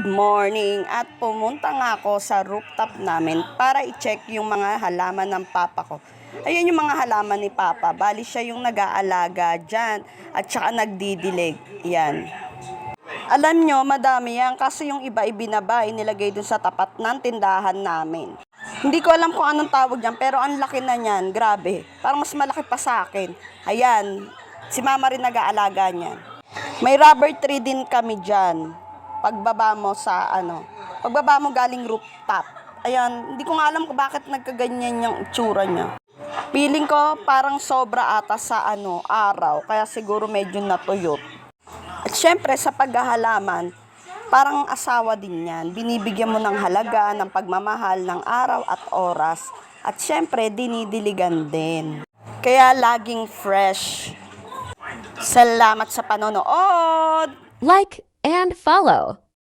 Good morning! At pumunta nga ako sa rooftop namin para i-check yung mga halaman ng papa ko. Ayan yung mga halaman ni papa. Bali siya yung nag-aalaga dyan at saka nagdidilig. Yan. Alam nyo, madami yan kasi yung iba ibinaba, inilagay dun sa tapat ng tindahan namin. Hindi ko alam kung anong tawag dyan pero ang laki na niyan. Grabe. Parang mas malaki pa sa akin. Ayan. Si mama rin nag-aalaga niyan. May rubber tree din kami dyan. Pagbaba mo pagbaba mo galing rooftop. Ayan, hindi ko nga alam kung bakit nagkaganyan yung itsura niya. Feeling ko parang sobra ata sa araw, kaya siguro medyo natuyot. At syempre sa paghahalaman, parang asawa din yan. Binibigyan mo ng halaga, ng pagmamahal, ng araw at oras. At syempre, dinidiligan din. Kaya laging fresh. Salamat sa panonood! Like and follow.